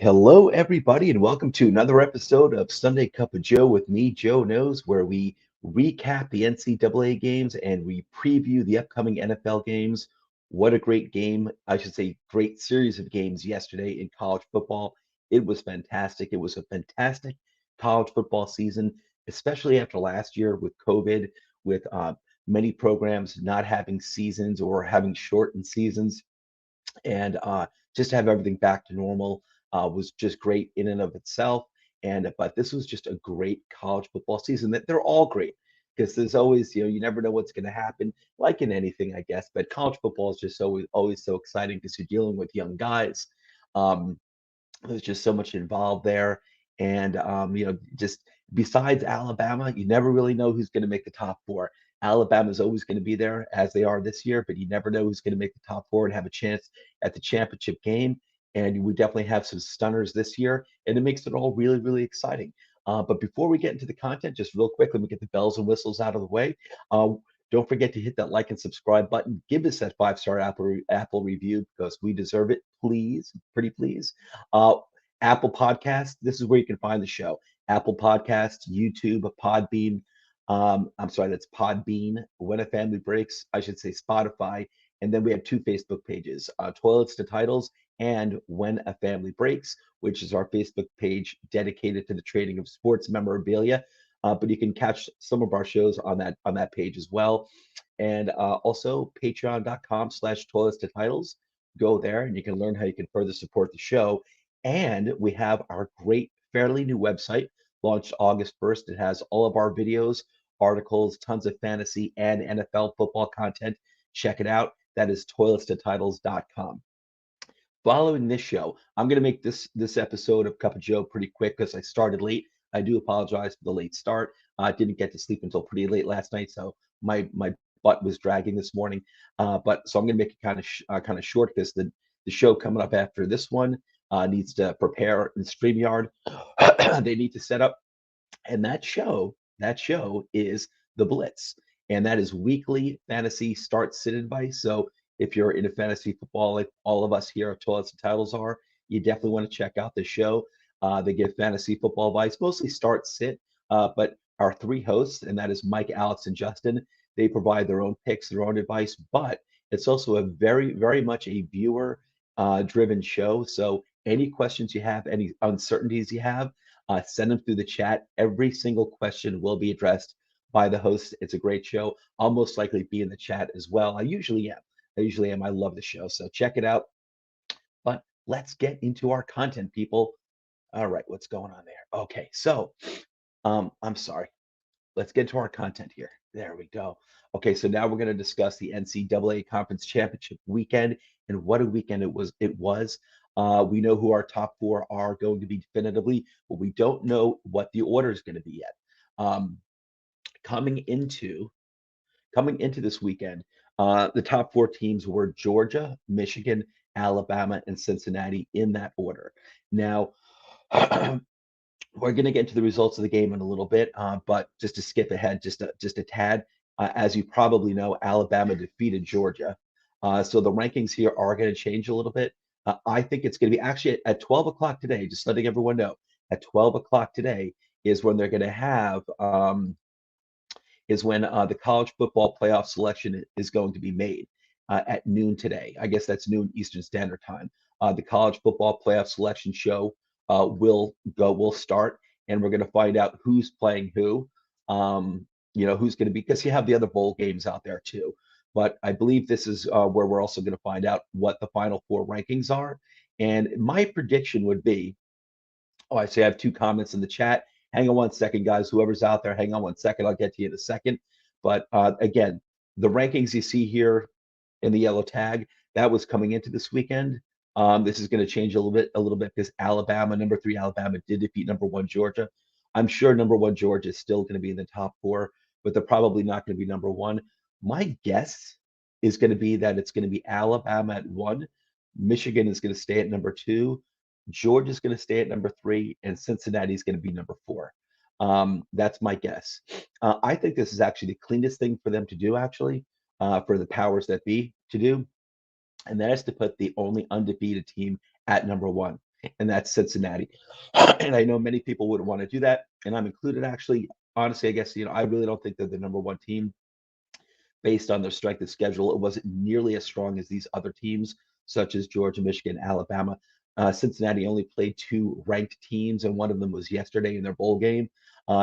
Hello, everybody, and welcome to another episode of Sunday Cup of Joe with me, Joe Knows, where we recap the NCAA games and we preview the upcoming NFL games. What a great game, I should say, great series of games yesterday in college football. It was fantastic. It was a fantastic college football season, especially after last year with COVID, with many programs not having seasons or having shortened seasons and just to have everything back to normal was just great in and of itself. And but this was just a great college football season. That they're all great because there's always you never know what's going to happen, like in anything, I guess. But college football is just always so exciting because you're dealing with young guys. Um, there's just so much involved there, and just besides Alabama, you never really know who's going to make the top four. Alabama's always going to be there as they are this year, but you never know who's going to make the top four and have a chance at the championship game. And we definitely have some stunners this year, and it makes it all really, really exciting. But before we get into the content, just real quick, let me get the bells and whistles out of the way. Uh, don't forget to hit that like and subscribe button. Give us that 5-star Apple review because we deserve it. Please, pretty please. Uh, Apple Podcast. This is where you can find the show. Apple Podcast, YouTube, Podbean. I'm sorry, that's Podbean. When a Family Breaks, I should say Spotify. And then we have two Facebook pages, Toilets to Titles and When a Family Breaks, which is our Facebook page dedicated to the trading of sports memorabilia. But you can catch some of our shows on that page as well. And also patreon.com/toilets to titles. Go there and you can learn how you can further support the show. And we have our great, fairly new website launched August 1st. It has all of our videos, articles, tons of fantasy and NFL football content. Check it out. That is toiletstotitles.com. Following this show, I'm going to make this episode of Cup of Joe pretty quick because I started late. I do apologize for the late start. I didn't get to sleep until pretty late last night, so my butt was dragging this morning. But so I'm going to make it kind of short because the show coming up after this one needs to prepare in StreamYard. They need to set up, and that show is the Blitz, and that is weekly fantasy start sit advice. So if you're into fantasy football, like all of us here at Toilets and Titles are, you definitely want to check out the show. They give fantasy football advice, mostly start sit, but our three hosts, and that is Mike, Alex, and Justin, they provide their own picks, their own advice, but it's also a very, very much a viewer driven show. So any questions you have, any uncertainties you have, send them through the chat. Every single question will be addressed by the host. It's a great show. I'll most likely be in the chat as well. I usually am. I love the show. So check it out. But let's get into our content, people. All right, what's going on there? Okay, so I'm sorry. Let's get to our content here. There we go. Okay, so now we're going to discuss the NCAA Conference Championship weekend and what a weekend it was. We know who our top four are going to be definitively, but we don't know what the order is going to be yet. Um, coming into this weekend, the top four teams were Georgia, Michigan, Alabama, and Cincinnati in that order. Now, we're going to get into the results of the game in a little bit, but just to skip ahead just a tad, as you probably know, Alabama defeated Georgia. So the rankings here are going to change a little bit. I think it's going to be actually at 12 o'clock today, just letting everyone know, at 12 o'clock today is when they're going to have is when the college football playoff selection is going to be made at noon today. I guess that's noon Eastern Standard Time. The college football playoff selection show will start, and we're going to find out who's playing who. Who's going to be, because you have the other bowl games out there too. But I believe this is where we're also going to find out what the Final Four rankings are. And my prediction would be, oh, I see I have two comments in the chat. Hang on one second, guys. Whoever's out there, hang on one second. I'll get to you in a second. But again, the rankings you see here in the yellow tag, that was coming into this weekend. This is going to change a little bit because Alabama, number 3 Alabama, did defeat number 1 Georgia. I'm sure number 1 Georgia is still going to be in the top 4, but they're probably not going to be number 1. My guess is going to be that it's going to be Alabama at 1, Michigan is going to stay at number 2, Georgia's going to stay at number 3, and Cincinnati is going to be number 4. That's my guess. I think this is actually the cleanest thing for them to do, actually, for the powers that be to do, and that is to put the only undefeated team at number 1. and that's Cincinnati. And I know many people wouldn't want to do that, and I'm included actually. Honestly, I guess I really don't think they're the number one team based on their strength of schedule. It wasn't nearly as strong as these other teams, such as Georgia, Michigan, Alabama. Cincinnati only played two ranked teams, and one of them was yesterday in their bowl game.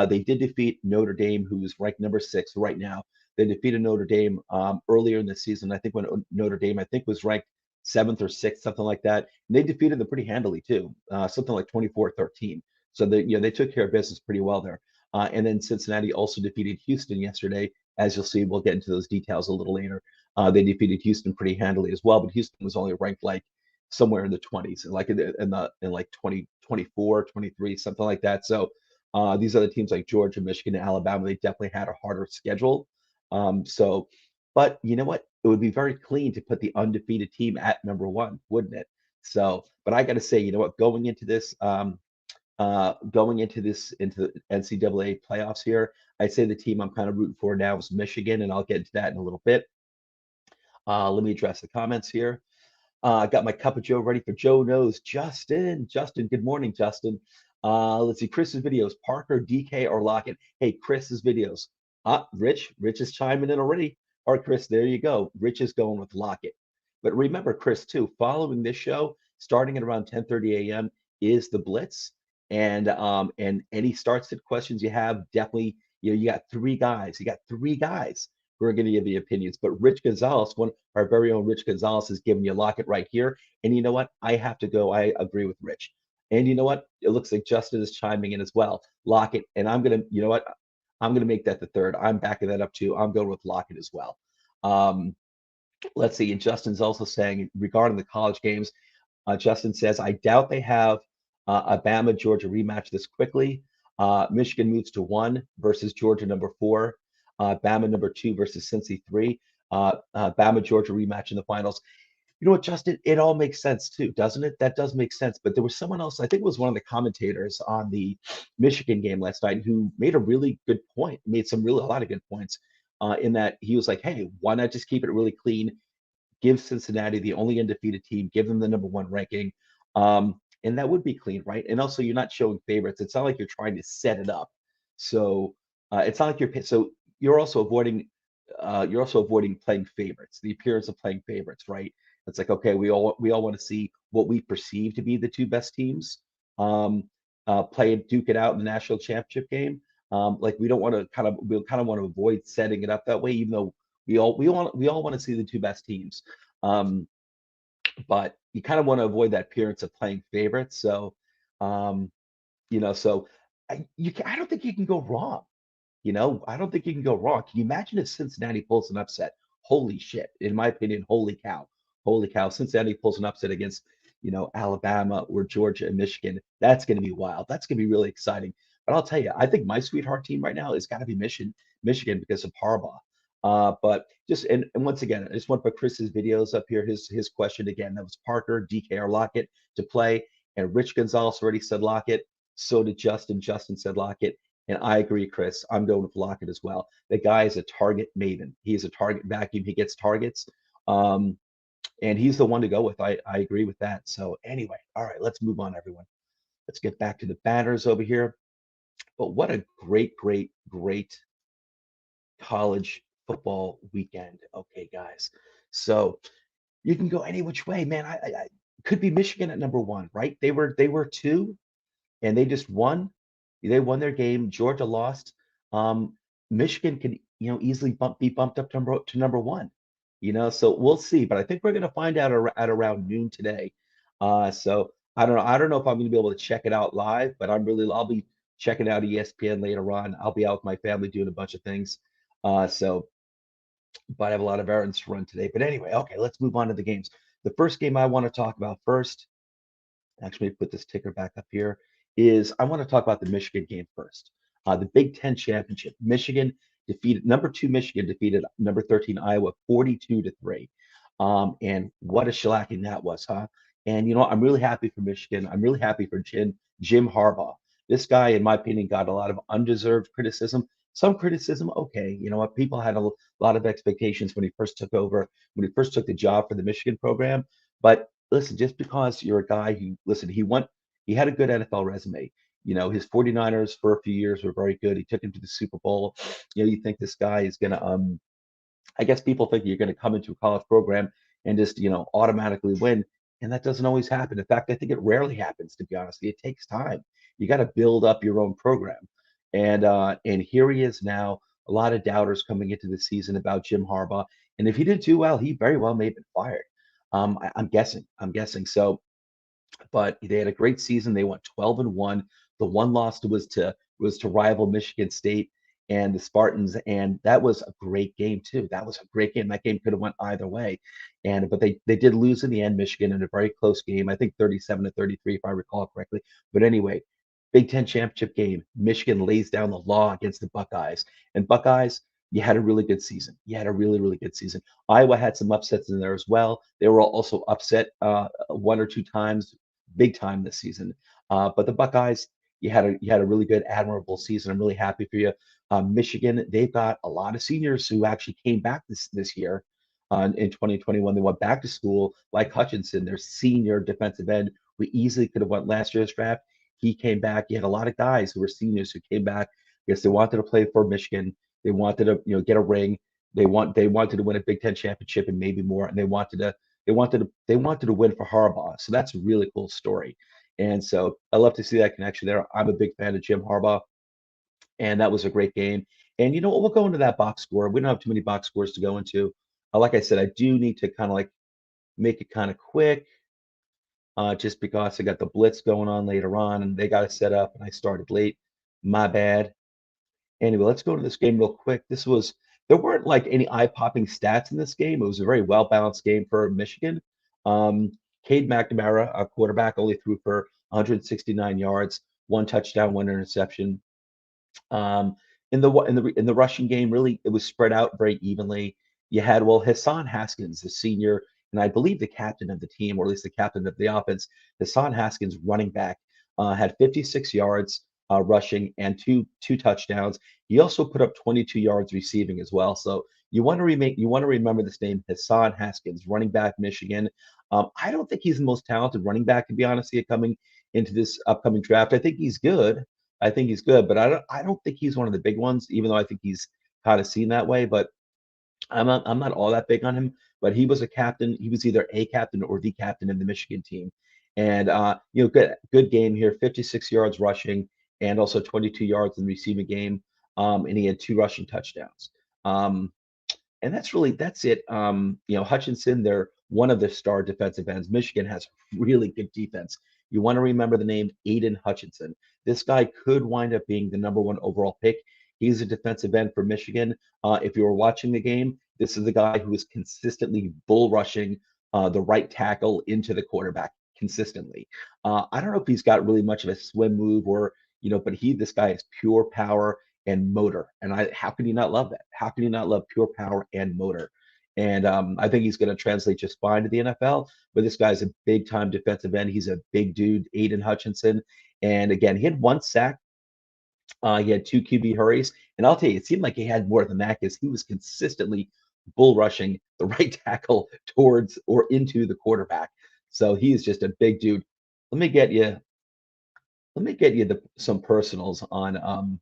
They did defeat Notre Dame, who's ranked number 6 right now. They defeated Notre Dame earlier in the season. I think when Notre Dame, I think, was ranked seventh or sixth, something like that. And they defeated them pretty handily too, something like 24-13. So they took care of business pretty well there. And then Cincinnati also defeated Houston yesterday. As you'll see, we'll get into those details a little later. They defeated Houston pretty handily as well, but Houston was only ranked like somewhere in the 20s, like in like 20, 24, 23, something like that. So these other teams like Georgia, Michigan, and Alabama, they definitely had a harder schedule. But you know what? It would be very clean to put the undefeated team at number one, wouldn't it? So, but I got to say, you know what? Into the NCAA playoffs here, I'd say the team I'm kind of rooting for now is Michigan, and I'll get into that in a little bit. Let me address the comments here. I got my cup of Joe ready for Joe Knows. Justin, good morning, Justin. Let's see, Chris's videos, Parker, DK, or Lockett. Hey, Chris's videos. Rich is chiming in already. All right, Chris, there you go. Rich is going with Lockett. But remember, Chris, too, following this show, starting at around 10:30 a.m. is the Blitz. And any start sit questions you have, definitely, you got three guys. You got three guys who are going to give you opinions. But Rich Gonzalez, our very own Rich Gonzalez, is giving you Lockett right here. And you know what? I have to go. I agree with Rich. And you know what? It looks like Justin is chiming in as well. Lockett. And you know what? I'm gonna make that the third. I'm backing that up too. I'm going with Lockett as well. Um, let's see. And Justin's also saying regarding the college games, Justin says, I doubt they have a Bama Georgia rematch this quickly. Michigan moves to 1 versus Georgia number 4. Bama number 2 versus Cincy 3. Bama Georgia rematch in the finals. You know what, Justin? It all makes sense too, doesn't it? That does make sense. But there was someone else, I think it was one of the commentators on the Michigan game last night, who made a really good point, made a lot of good points in that he was like, hey, why not just keep it really clean? Give Cincinnati the only undefeated team, give them the number 1 ranking. And that would be clean, right? And also, you're not showing favorites. It's not like you're trying to set it up. So it's not like you're also avoiding playing favorites, the appearance of playing favorites, right? It's like, okay, we all want to see what we perceive to be the two best teams play and duke it out in the national championship game. Like we kind of want to avoid setting it up that way, even though we all want to see the two best teams. But you kind of want to avoid that appearance of playing favorites. So, um, so I don't think you can go wrong. I don't think you can go wrong. Can you imagine if Cincinnati pulls an upset? Holy shit. In my opinion, holy cow. Holy cow. Cincinnati pulls an upset against, Alabama or Georgia and Michigan. That's going to be wild. That's going to be really exciting. But I'll tell you, I think my sweetheart team right now has got to be Michigan because of Harbaugh. But just and once again, I just want to put Chris's videos up here. His question again, that was Parker, DK, or Lockett to play. And Rich Gonzalez already said Lockett. So did Justin. Justin said Lockett. And I agree, Chris. I'm going with Lockett as well. The guy is a target maven. He's a target vacuum. He gets targets. And he's the one to go with. I agree with that. So anyway, all right, let's move on, everyone. Let's get back to the banners over here. But what a great, great, great college football weekend. Okay, guys. So you can go any which way, man. I could be Michigan at number 1, right? They were 2 and they just won. They won their game. Georgia lost. Michigan could, easily be bumped up to number 1. So we'll see. But I think we're going to find out at around noon today. So I don't know. I don't know if I'm going to be able to check it out live, but I'll be checking out ESPN later on. I'll be out with my family doing a bunch of things. But I have a lot of errands to run today. But anyway, okay, let's move on to the games. The first game I want to talk about first, actually put this ticker back up here, is I want to talk about the Michigan game first. The Big Ten Championship. Number 2 Michigan defeated number 13 Iowa 42-3. And what a shellacking that was, huh? And I'm really happy for Michigan. I'm really happy for Jim Harbaugh. This guy, in my opinion, got a lot of undeserved criticism. Some criticism, okay. You know what? People had a lot of expectations when he first took the job for the Michigan program. But listen, just because you're a guy who, listen, he had a good NFL resume. His 49ers for a few years were very good. He took him to the Super Bowl. You think this guy is going to, I guess people think you're going to come into a college program and just, automatically win. And that doesn't always happen. In fact, I think it rarely happens, to be honest. It takes time. You got to build up your own program. And here he is now. A lot of doubters coming into the season about Jim Harbaugh. And if he didn't do well, he very well may have been fired. I'm guessing. I'm guessing. So, but they had a great season. They went 12-1. The one loss was to rival Michigan State and the Spartans, and that was a great game too. That was a great game. That game could have went either way, and but they did lose in the end. Michigan in a very close game. I think 37-33, if I recall correctly. But anyway, Big Ten championship game. Michigan lays down the law against the Buckeyes, and Buckeyes. You had a really good season. You had a really, really good season. Iowa had some upsets in there as well. They were also upset one or two times big time this season. But the Buckeyes, you had a really good, admirable season. I'm really happy for you. Michigan, they've got a lot of seniors who actually came back this year. In 2021, they went back to school, like Hutchinson, their senior defensive end, who easily could have went last year's draft. He came back. You had a lot of guys who were seniors who came back because they wanted to play for Michigan. They wanted to, get a ring. They wanted to win a Big Ten championship and maybe more, and they wanted to win for Harbaugh. So that's a really cool story. And so I love to see that connection there. I'm a big fan of Jim Harbaugh, and that was a great game. And you know what? We'll go into that box score. We don't have too many box scores to go into. Like I said, I do need to kind of like make it kind of quick, just because I got the blitz going on later on, and they got to set up, and I started late. My bad. Anyway, let's go to this game real quick. There weren't like any eye-popping stats in this game. It was a very well-balanced game for Michigan. Cade McNamara, a quarterback, only threw for 169 yards, one touchdown, one interception. Um, in the rushing game, really, it was spread out very evenly. You had, well, Hassan Haskins, the senior, and I believe the captain of the team, or at least the captain of the offense. Hassan Haskins, running back, had 56 yards rushing and two touchdowns. He also put up 22 yards receiving as well. So you want to remember this name, Hassan Haskins, running back, Michigan. I don't think he's the most talented running back, to be honest, here coming into this upcoming draft. I think he's good. I think he's good, but I don't think he's one of the big ones, even though I think he's kind of seen that way. But I'm not all that big on him. But he was a captain. He was either a captain or the captain in the Michigan team. And good game here, 56 yards rushing and also 22 yards in the receiving game. And he had two rushing touchdowns. And that's it. Hutchinson, they're one of the star defensive ends. Michigan has really good defense. You want to remember the name Aiden Hutchinson. This guy could wind up being the number one overall pick. He's a defensive end for Michigan. If you were watching the game, this is the guy who is consistently bull rushing the right tackle into the quarterback consistently. I don't know if he's got really much of a swim move or, but this guy is pure power and motor. And how can you not love that? How can you not love pure power and motor? And I think he's going to translate just fine to the NFL. But this guy's a big time defensive end. He's a big dude, Aiden Hutchinson. And again, he had one sack. He had two QB hurries. And I'll tell you, it seemed like he had more than that because he was consistently bull rushing the right tackle towards or into the quarterback. So he is just a big dude. Let me get you. Let me get you some personals on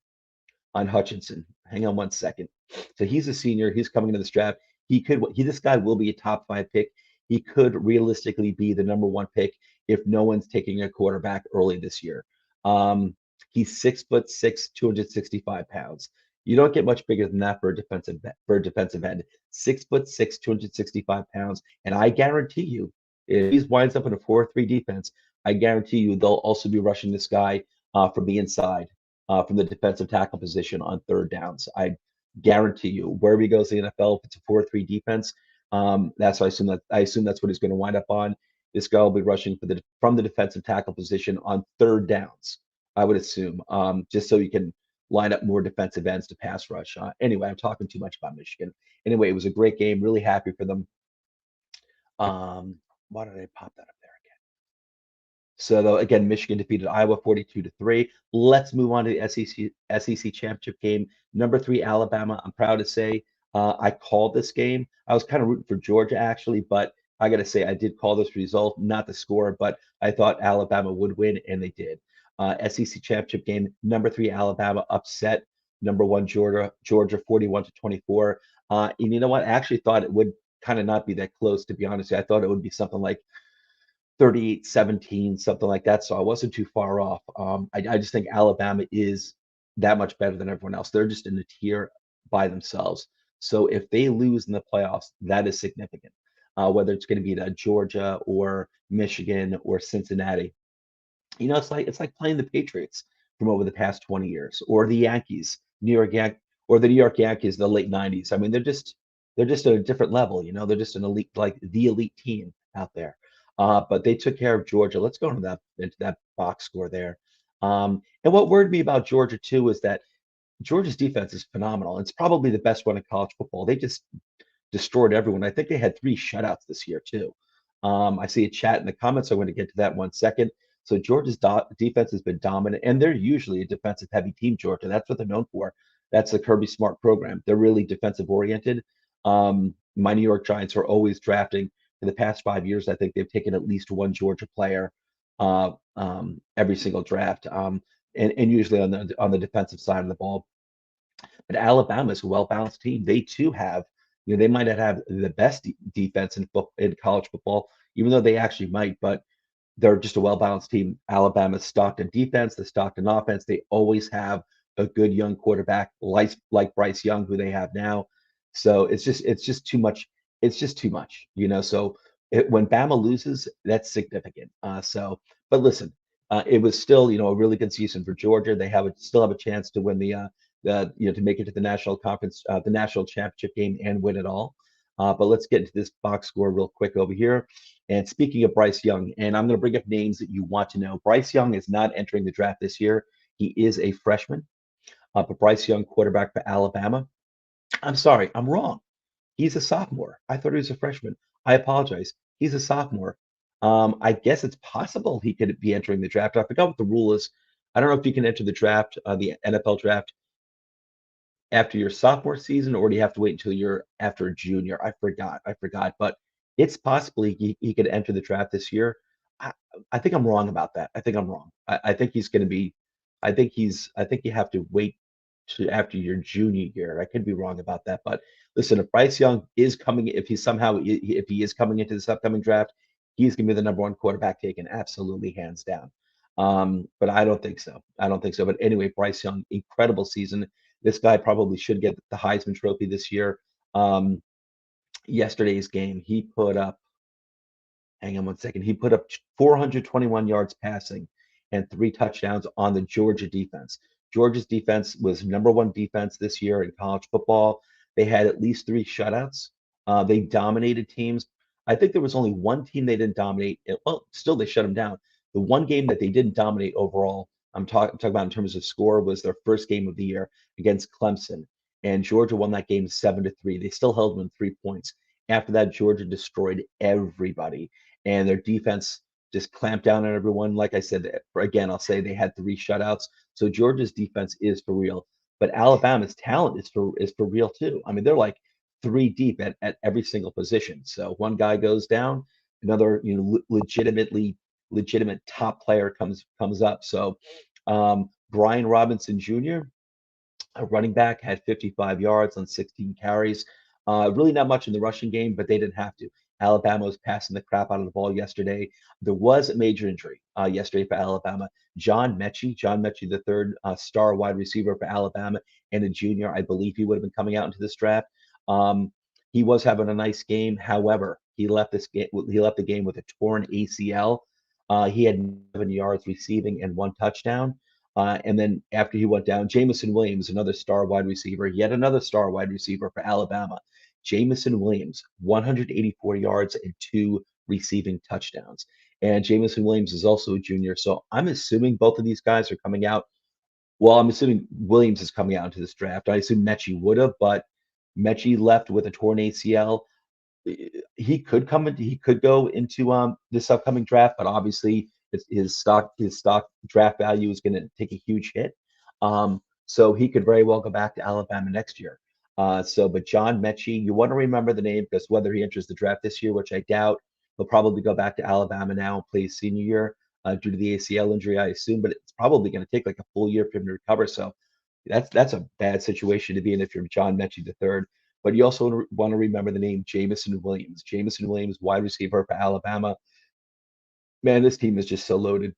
Hutchinson. Hang on one second. So he's a senior. He's coming into this draft. This guy will be a top 5 pick. He could realistically be the number 1 pick if no one's taking a quarterback early this year. He's 6'6", 265 pounds. You don't get much bigger than that for a defensive end. 6'6", 265 pounds. And I guarantee you, if he winds up in a 4-3 defense, I guarantee you they'll also be rushing this guy from the inside, from the defensive tackle position on third downs. I guarantee you, wherever he goes in the NFL, if it's a 4-3 defense, that's what I assume that's what he's going to wind up on. This guy will be rushing from the defensive tackle position on third downs, I would assume, just so you can line up more defensive ends to pass rush. Anyway, I'm talking too much about Michigan. Anyway, it was a great game. Really happy for them. Why did I pop that up there again? So though, again, Michigan defeated Iowa 42-3. Let's move on to the SEC championship game. Number 3 Alabama. I'm proud to say I called this game. I was kind of rooting for Georgia actually, but I got to say, I did call this result, not the score, but I thought Alabama would win, and they did. SEC championship game, number 3 Alabama upset number 1 Georgia 41-24. And you know what? I actually thought it would kind of not be that close, to be honest. I thought it would be something like 38-17, something like that. So I wasn't too far off. I just think Alabama is that much better than everyone else. They're just in a tier by themselves. So if they lose in the playoffs, that is significant. Whether it's going to be to Georgia or Michigan or Cincinnati, it's like playing the Patriots from over the past 20 years, or the Yankees, or the New York Yankees, the late 90s. I mean, they're just at a different level. They're just an elite, like the elite team out there. But they took care of Georgia. Let's go into that box score there. And what worried me about Georgia too is that Georgia's defense is phenomenal. It's probably the best one in college football. They just destroyed everyone. I think they had 3 shutouts this year too. I see a chat in the comments. I want to get to that in 1 second. So Georgia's defense has been dominant, and they're usually a defensive heavy team. Georgia, that's what they're known for. That's the Kirby Smart program. They're really defensive oriented. My New York Giants are always drafting. For the past 5 years, I think they've taken at least one Georgia player every single draft, and usually on the defensive side of the ball. But Alabama is a well-balanced team. They too have, they might not have the best defense in college football, even though they actually might, but they're just a well-balanced team. Alabama's stocked in defense, the stocked in offense. They always have a good young quarterback like Bryce Young, who they have now. So it's just too much. It's just too much. So when Bama loses, that's significant. But listen, it was still a really good season for Georgia. They still have a chance to win to make it to the national conference, the national championship game, and win it all. But let's get into this box score real quick over here. And speaking of Bryce Young, and I'm going to bring up names that you want to know. Bryce Young is not entering the draft this year. He is a freshman. But Bryce Young, quarterback for Alabama. I'm sorry, I'm wrong. He's a sophomore. I thought he was a freshman. I apologize. He's a sophomore. I guess it's possible he could be entering the draft. I forgot what the rule is. I don't know if you can enter the draft, the NFL draft, after your sophomore season, or do you have to wait until you're after a junior? I forgot, but it's possible he could enter the draft this year. I, I think I'm wrong about that. I think I'm wrong. I think he's going to be. I think you have to wait to after your junior year. I could be wrong about that, but listen, if Bryce Young is coming, if he is coming into this upcoming draft, he's going to be the number 1 quarterback taken, absolutely, hands down. But I don't think so. I don't think so. But anyway, Bryce Young, incredible season. This guy probably should get the Heisman Trophy this year. Yesterday's game, he put up, hang on 1 second, he put up 421 yards passing and 3 touchdowns on the Georgia defense. Georgia's defense was number 1 defense this year in college football. They had at least 3 shutouts. They dominated teams. I think there was only one team they didn't dominate. Well, still they shut them down. The one game that they didn't dominate overall, I'm talking about in terms of score, was their first game of the year against Clemson, and Georgia won that game 7-3. They still held them in 3 points. After that, Georgia destroyed everybody, and their defense just clamped down on everyone. Like I said, again, I'll say they had 3 shutouts. So Georgia's defense is for real, but Alabama's talent is for real too. I mean, they're like 3 deep at every single position. So one guy goes down, another legitimate top player comes up. So Brian Robinson Jr., a running back, had 55 yards on 16 carries. Really not much in the rushing game, but they didn't have to. Alabama was passing the crap out of the ball yesterday. There was a major injury yesterday for Alabama. John Mechie, the third star wide receiver for Alabama, and a junior. I believe he would have been coming out into this draft. He was having a nice game. However, he left the game with a torn ACL. He had 7 yards receiving and 1 touchdown. And then after he went down, Jameson Williams, another star wide receiver, yet another star wide receiver for Alabama. Jameson Williams, 184 yards and 2 receiving touchdowns. And Jameson Williams is also a junior. So I'm assuming both of these guys are coming out. Well, I'm assuming Williams is coming out into this draft. I assume Mechie would have, but Mechie left with a torn ACL. He could go into this upcoming draft, but obviously his stock draft value is going to take a huge hit. So he could very well go back to Alabama next year. But John Mechie, you want to remember the name, because whether he enters the draft this year, which I doubt, He'll probably go back to Alabama now and play his senior year due to the ACL injury, I assume. But it's probably going to take like a full year for him to recover. So that's a bad situation to be in if you're John Mechie III. But you also want to remember the name Jamison Williams. Jamison Williams, wide receiver for Alabama. Man, this team is just so loaded.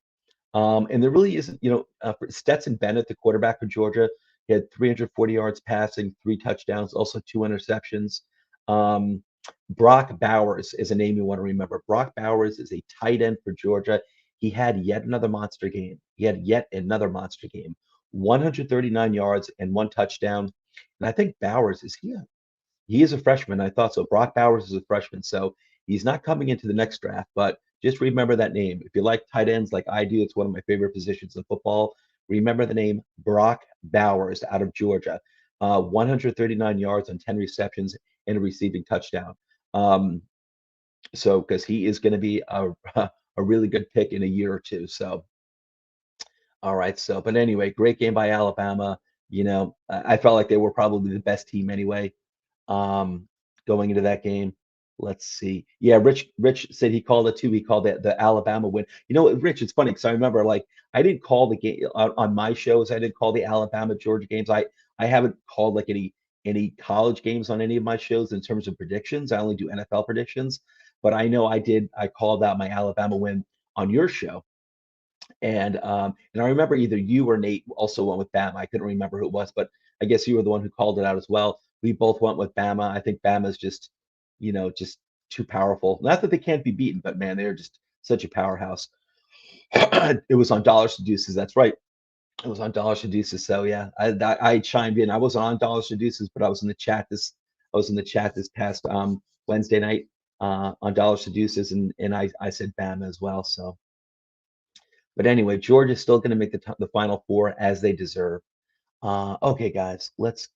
And there really isn't, for Stetson Bennett, the quarterback for Georgia, he had 340 yards passing, 3 touchdowns, also 2 interceptions. Brock Bowers is a name you want to remember. Brock Bowers is a tight end for Georgia. He had yet another monster game. 139 yards and 1 touchdown. And I think Bowers he is a freshman. I thought so. Brock Bowers is a freshman, so he's not coming into the next draft, but just remember that name. If you like tight ends like I do, it's one of my favorite positions in football. Remember the name Brock Bowers out of Georgia. 139 yards on 10 receptions and a receiving touchdown. So because he is going to be a really good pick in a year or two. So, all right. So, but anyway, great game by Alabama. I felt like they were probably the best team anyway going into that game. Let's see. Yeah, Rich said he called it too. He called it the Alabama win. Rich, it's funny because I remember like I didn't call the game on my shows. I didn't call the Alabama Georgia games. I haven't called like any college games on any of my shows in terms of predictions. I only do NFL predictions. But I know I did. I called out my Alabama win on your show. And I remember either you or Nate also went with Bama. I couldn't remember who it was, but I guess you were the one who called it out as well. We both went with Bama. I think Bama's just too powerful. Not that they can't be beaten, but man, they're just such a powerhouse. It was on Dollars to Deuces. That's right. It was on Dollars to Deuces. So yeah, I chimed in. I wasn't on Dollars to Deuces, but I was in the chat this past Wednesday night on Dollars to Deuces, and I said Bama as well. So. But anyway, Georgia's still going to make the Final Four as they deserve. Okay, guys, let's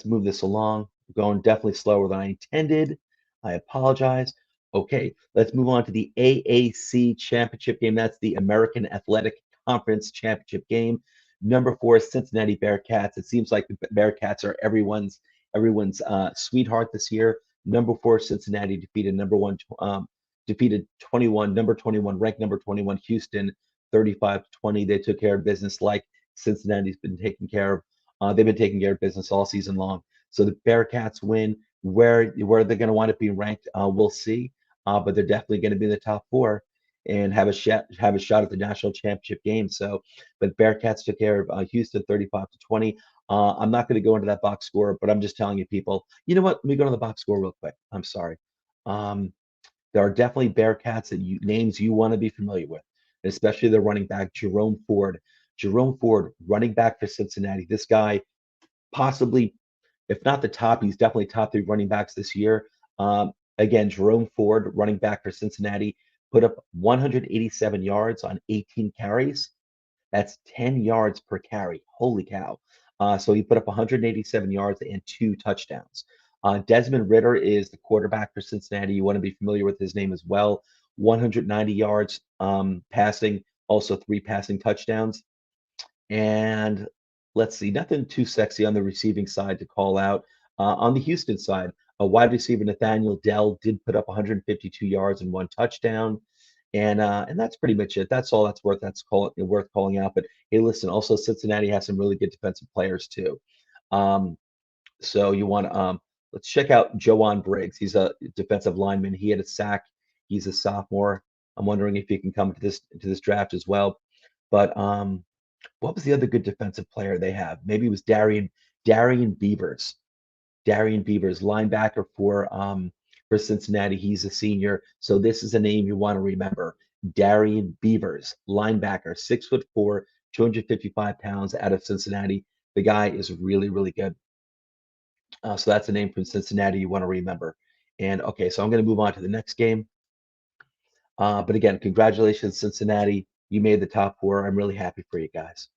move this along. We're going definitely slower than I intended. I apologize. Okay, let's move on to the AAC Championship game. That's the American Athletic Conference Championship game. Number 4 is Cincinnati Bearcats. It seems like the Bearcats are everyone's sweetheart this year. Number 4 Cincinnati defeated number 21 ranked number 21 Houston 35-20. They took care of business like Cincinnati's been taking care of. They've been taking care of business all season long. So the Bearcats win. Where they're going to wind up being ranked, we'll see. But they're definitely going to be in the top 4 and have a shot at the national championship game. So, but Bearcats took care of Houston 35-20. I'm not going to go into that box score, but I'm just telling you, people. You know what? Let me go to the box score real quick. I'm sorry. There are definitely Bearcats names you want to be familiar with, especially the running back, Jerome Ford. Jerome Ford, running back for Cincinnati. This guy, possibly, if not the top, he's definitely top 3 running backs this year. Again, Jerome Ford, running back for Cincinnati, put up 187 yards on 18 carries. That's 10 yards per carry. Holy cow. So he put up 187 yards and 2 touchdowns. Desmond Ridder is the quarterback for Cincinnati. You want to be familiar with his name as well. 190 yards passing, also 3 passing touchdowns. And let's see, nothing too sexy on the receiving side to call out. On the Houston side, a wide receiver, Nathaniel Dell, did put up 152 yards and 1 touchdown. And that's pretty much it. That's all that's worth calling out. But hey, listen, also Cincinnati has some really good defensive players too. So you want to let's check out Joan Briggs. He's a defensive lineman. He had a sack. He's a sophomore. I'm wondering if he can come to this draft as well. But what was the other good defensive player they have? Maybe it was Darian Beavers. Darian Beavers, linebacker for Cincinnati. He's a senior. So this is a name you want to remember. Darian Beavers, linebacker, 6'4", 255 pounds out of Cincinnati. The guy is really, really good. So that's a name from Cincinnati you want to remember. And okay, so I'm going to move on to the next game. But again, congratulations, Cincinnati. You made the top 4. I'm really happy for you guys.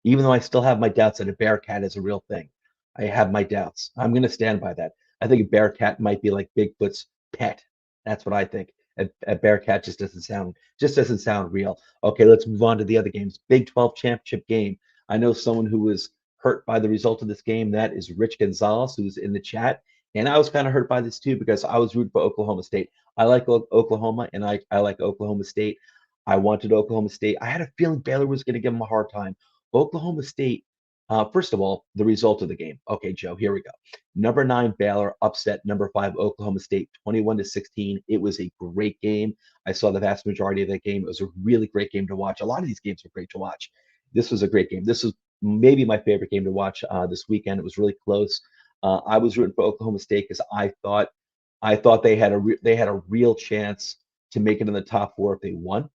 Even though I still have my doubts that a Bearcat is a real thing. I have my doubts. I'm going to stand by that. I think a Bearcat might be like Bigfoot's pet. That's what I think. A Bearcat just doesn't sound real. Okay, let's move on to the other games. Big 12 championship game. I know someone who was hurt by the result of this game. That is Rich Gonzalez, who's in the chat. And I was kind of hurt by this too because I was rooting for Oklahoma State. I like Oklahoma, and I like Oklahoma State. I wanted Oklahoma State. I had a feeling Baylor was going to give them a hard time. Oklahoma State, first of all, the result of the game. Okay, Joe, here we go. Number 9 Baylor upset number 5 Oklahoma State 21-16. It was a great game. I saw the vast majority of that game. It was a really great game to watch. A lot of these games are great to watch. This was a great game. This was maybe my favorite game to watch this weekend. It was really close. I was rooting for Oklahoma State because I thought they had a real chance to make it in the top 4 if they won,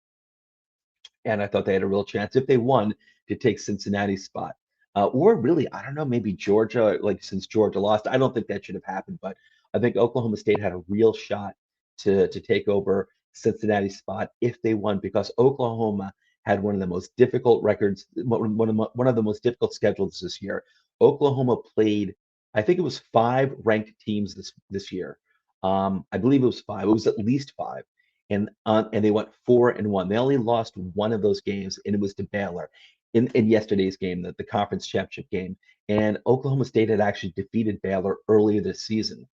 and I thought they had a real chance if they won to take Cincinnati's spot. Or really, I don't know, maybe Georgia, like since Georgia lost. I don't think that should have happened, but I think Oklahoma State had a real shot to take over Cincinnati's spot if they won because Oklahoma had one of the most difficult records, one of the most difficult schedules this year. Oklahoma played, I think it was 5 ranked teams this year. I believe it was 5. It was at least 5, and they went 4-1. They only lost one of those games, and it was to Baylor in yesterday's game, the conference championship game. And Oklahoma State had actually defeated Baylor earlier this season.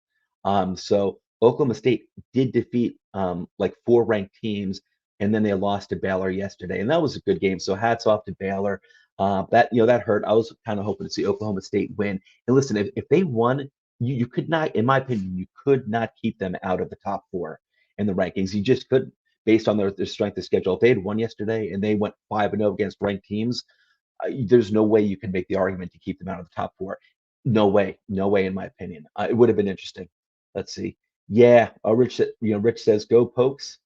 So Oklahoma State did defeat like 4 ranked teams, and then they lost to Baylor yesterday, and that was a good game. So hats off to Baylor. That hurt. I was kind of hoping to see Oklahoma State win. And listen, if they won, you could not, in my opinion, you could not keep them out of the top 4 in the rankings. You just couldn't, based on their strength of schedule. If they had won yesterday and they went 5-0 against ranked teams, there's no way you can make the argument to keep them out of the top 4. No way, no way, in my opinion. It would have been interesting. Let's see. Yeah, Rich says go Pokes,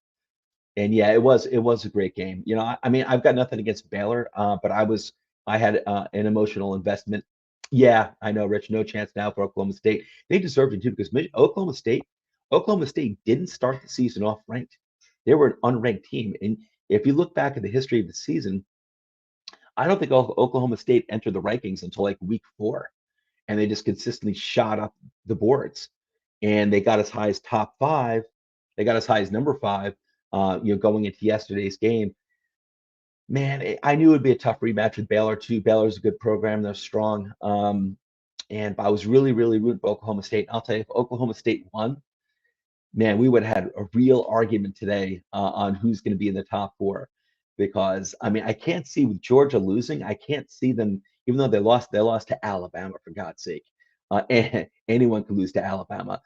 and yeah, it was a great game. I mean, I've got nothing against Baylor, but I had an emotional investment. Yeah, I know, Rich. No chance now for Oklahoma State. They deserved it too because Oklahoma State didn't start the season off ranked. They were an unranked team, and if you look back at the history of the season, I don't think Oklahoma State entered the rankings until like week 4, and they just consistently shot up the boards, and they got as high as top 5. They got as high as number 5. Going into yesterday's game, man, I knew it would be a tough rematch with Baylor too. Baylor's a good program; they're strong. And I was really, really rooting for Oklahoma State. I'll tell you, if Oklahoma State won, man, we would have had a real argument today on who's going to be in the top 4. Because I mean, I can't see with Georgia losing, I can't see them, even though they lost to Alabama for God's sake. Anyone can lose to Alabama.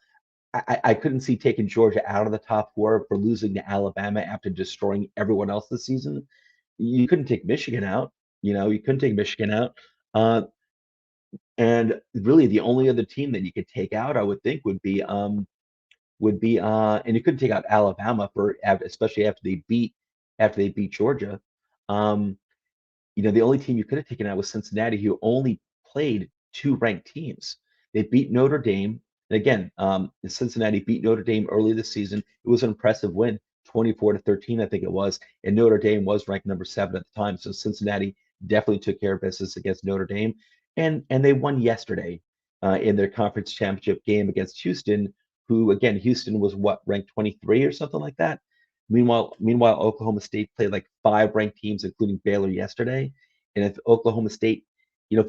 I couldn't see taking Georgia out of the top 4 for losing to Alabama after destroying everyone else this season. You couldn't take Michigan out. You couldn't take Michigan out. Uh, and really, the only other team that you could take out, I would think, and you couldn't take out Alabama especially after they beat Georgia. Um, the only team you could have taken out was Cincinnati, who only played 2 ranked teams. They beat Notre Dame. And again, Cincinnati beat Notre Dame early this season. It was an impressive win, 24-13, I think it was. And Notre Dame was ranked number 7 at the time. So Cincinnati definitely took care of business against Notre Dame. And they won yesterday in their conference championship game against Houston, who, again, Houston was ranked 23 or something like that. Meanwhile, Oklahoma State played like 5 ranked teams, including Baylor yesterday. And if Oklahoma State if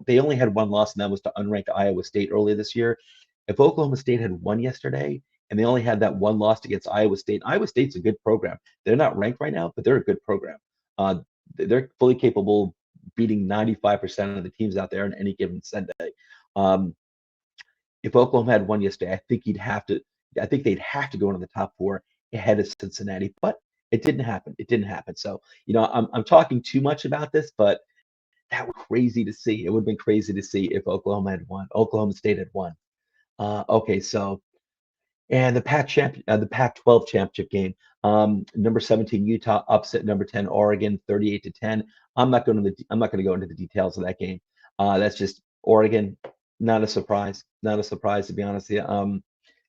they only had one loss, and that was to unranked Iowa State earlier this year. If Oklahoma State had won yesterday and they only had that one loss against Iowa State, Iowa State's a good program. They're not ranked right now, but they're a good program. They're fully capable of beating 95% of the teams out there on any given Sunday. Um, if Oklahoma had won yesterday, I think they'd have to go into the top 4 ahead of Cincinnati, but it didn't happen. It didn't happen. So, I'm talking too much about this, but that was crazy to see. It would have been crazy to see if Oklahoma State had won. Okay, so and the Pac-12 championship game. Number 17 Utah upset number 10 Oregon 38-10. I'm not going to go into the details of that game. That's just Oregon. Not a surprise. Not a surprise, to be honest with you.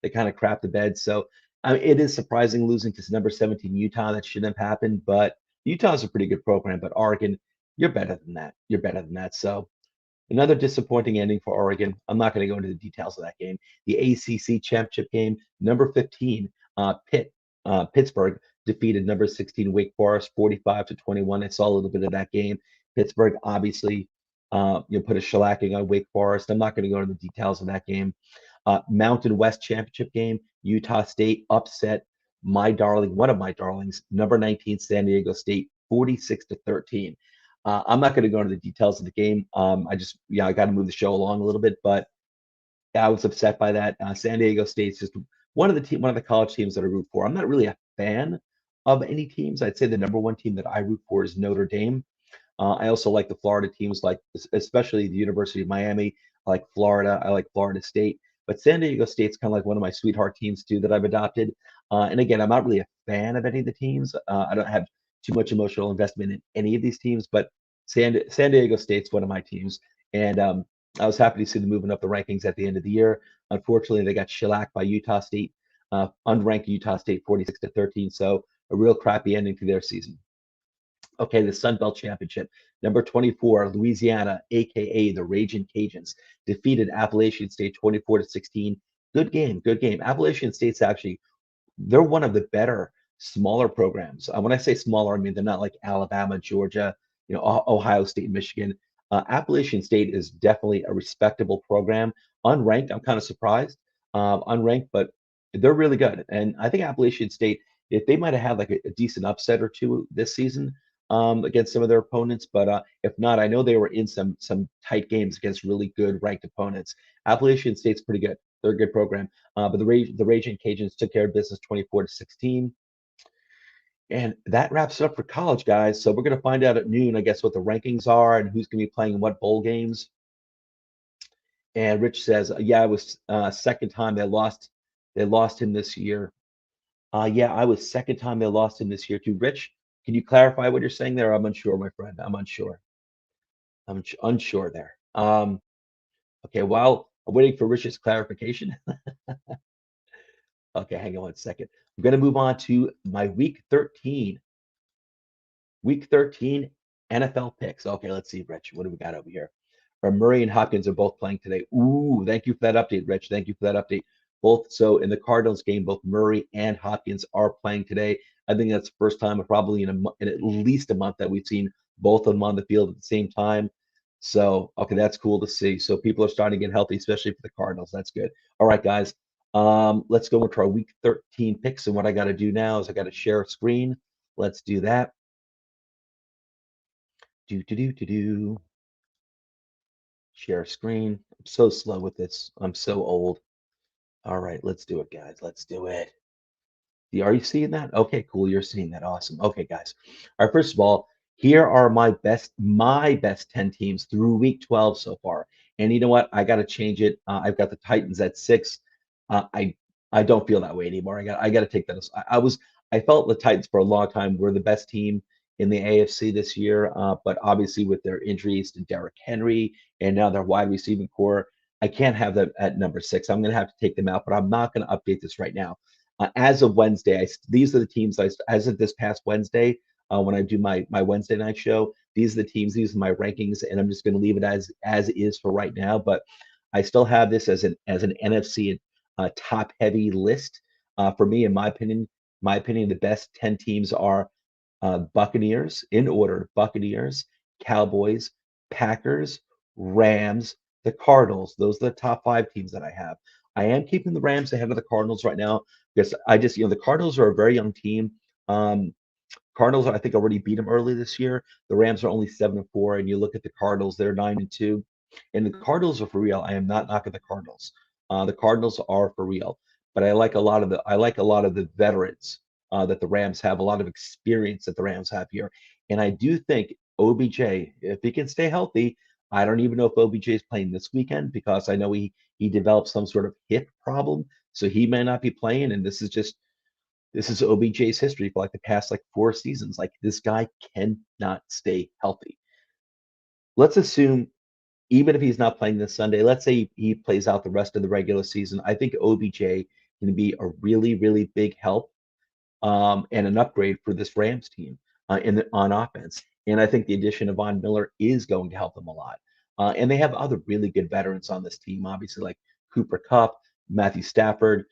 They kind of crapped the bed. So it is surprising losing to number 17 Utah. That shouldn't have happened. But Utah's a pretty good program. But Oregon, you're better than that. You're better than that. So another disappointing ending for Oregon. I'm not going to go into the details of that game. The ACC championship game, number 15, Pittsburgh defeated number 16 Wake Forest 45-21. I saw a little bit of that game. Pittsburgh, obviously, Put a shellacking on Wake Forest. I'm not going to go into the details of that game. Mountain West Championship game, Utah State upset my darling, one of my darlings, number 19 San Diego State, 46-13. I'm not going to go into the details of the game. I got to move the show along a little bit, but I was upset by that. San Diego State's just one of the college teams that I root for. I'm not really a fan of any teams. I'd say the number one team that I root for is Notre Dame. I also like the Florida teams, like especially the University of Miami. I like Florida. I like Florida State. But San Diego State's kind of like one of my sweetheart teams too that I've adopted. And again, I'm not really a fan of any of the teams. I don't have too much emotional investment in any of these teams, but San Diego State's one of my teams. And I was happy to see them moving up the rankings at the end of the year. Unfortunately, they got shellacked by Utah State, unranked Utah State 46-13. So a real crappy ending to their season. Okay, the Sun Belt Championship. Number 24, Louisiana, aka the Raging Cajuns, defeated Appalachian State 24-16. Good game, good game. Appalachian State's actually they're one of the better smaller programs. When I say smaller, I mean they're not like Alabama, Georgia, Ohio State, Michigan. Appalachian State is definitely a respectable program. Unranked, I'm kind of surprised. Unranked, but they're really good. And I think Appalachian State, if they might have had like a decent upset or two this season against some of their opponents, but if not, I know they were in some tight games against really good ranked opponents. Appalachian State's pretty good. They're a good program. But the Raging Cajuns took care of business 24-16. And that wraps it up for college, guys. So we're going to find out at noon, I guess, what the rankings are and who's going to be playing what bowl games. And Rich says, yeah, it was second time they lost. They lost him this year. Yeah, I was second time they lost him this year too. Rich, can you clarify what you're saying there? I'm unsure, my friend. I'm unsure. I'm unsure there. Okay, while I'm waiting for Rich's clarification. Okay, hang on one second. I'm going to move on to my week 13 NFL picks. Okay, let's see, Rich. What do we got over here? Murray and Hopkins are both playing today. Ooh, thank you for that update, Rich. Thank you for that update. Both so in the Cardinals game, both Murray and Hopkins are playing today. I think that's the first time, probably in at least a month, that we've seen both of them on the field at the same time. So, okay, that's cool to see. So people are starting to get healthy, especially for the Cardinals. That's good. All right, guys. Let's go into our week 13 picks. And what I got to do now is I got to share a screen. Let's do that. Do. Share screen. I'm so slow with this. I'm so old. All right, let's do it, guys. Let's do it. Are you seeing that? Okay, cool. You're seeing that. Awesome. Okay, guys. All right, first of all, here are my best 10 teams through week 12 so far. And you know what? I got to change it. I've got the Titans at 6. I don't feel that way anymore. I got to take that. I felt the Titans for a long time were the best team in the AFC this year, but obviously with their injuries to Derrick Henry and now their wide receiving core, I can't have them at number 6. I'm going to have to take them out, but I'm not going to update this right now. As of Wednesday, these are the teams as of this past Wednesday, when I do my Wednesday night show, these are the teams, these are my rankings, and I'm just going to leave it as is for right now. But I still have this as an NFC top heavy list. For me, in my opinion, the best 10 teams are Buccaneers in order: Buccaneers, Cowboys, Packers, Rams, the Cardinals. Those are the top 5 teams that I have. I am keeping the Rams ahead of the Cardinals right now because the Cardinals are a very young team. Um, Cardinals, I think, already beat them early this year. The Rams are only 7-4, and you look at the Cardinals, they're 9-2, and the Cardinals are for real. I am not knocking the Cardinals. The Cardinals are for real, but I like a lot of the veterans that the Rams have, a lot of experience that the Rams have here, and I do think OBJ, if he can stay healthy, I don't even know if OBJ is playing this weekend because I know he developed some sort of hip problem, so he may not be playing, and this is OBJ's history for like the past like 4 seasons. Like this guy cannot stay healthy. Let's assume even if he's not playing this Sunday, let's say he plays out the rest of the regular season. I think OBJ can be a really, really big help and an upgrade for this Rams team on offense. And I think the addition of Von Miller is going to help them a lot. And they have other really good veterans on this team, obviously like Cooper Kupp, Matthew Stafford.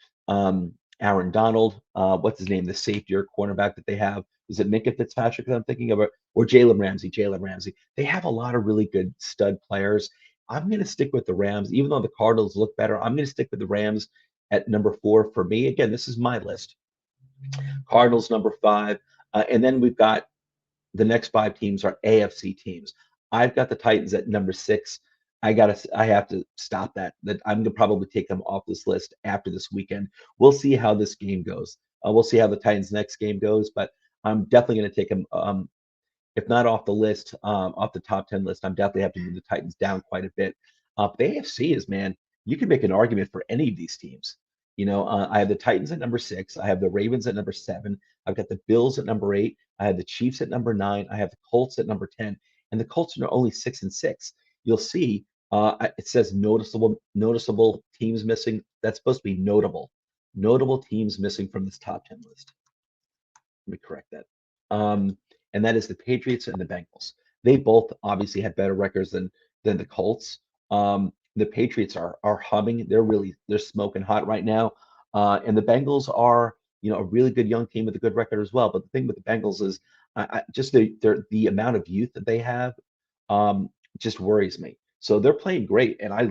Aaron Donald, what's his name, the safety or cornerback that they have. Is it Minka Fitzpatrick that I'm thinking of, or Jalen Ramsey? Jalen Ramsey. They have a lot of really good stud players. I'm going to stick with the Rams, even though the Cardinals look better. I'm going to stick with the Rams at number 4 for me. Again, this is my list. Cardinals number 5, and then we've got the next 5 teams are AFC teams. I've got the Titans at number 6. I have to stop that. That I'm gonna probably take them off this list after this weekend. We'll see how this game goes. We'll see how the Titans' next game goes, but I'm definitely gonna take them. If not off the list, off the top 10 list, I'm definitely have to move the Titans down quite a bit. The AFC is, man, you can make an argument for any of these teams. I have the Titans at number 6. I have the Ravens at number 7. I've got the Bills at number 8. I have the Chiefs at number 9. I have the Colts at number 10. And the Colts are only 6-6. You'll see it says noticeable teams missing. That's supposed to be notable teams missing from this top 10 list. Let me correct that. And that is the Patriots and the Bengals. They both obviously have better records than the Colts. The Patriots are humming. They're smoking hot right now. And the Bengals are a really good young team with a good record as well. But the thing with the Bengals is just the amount of youth that they have just worries me. So they're playing great, and I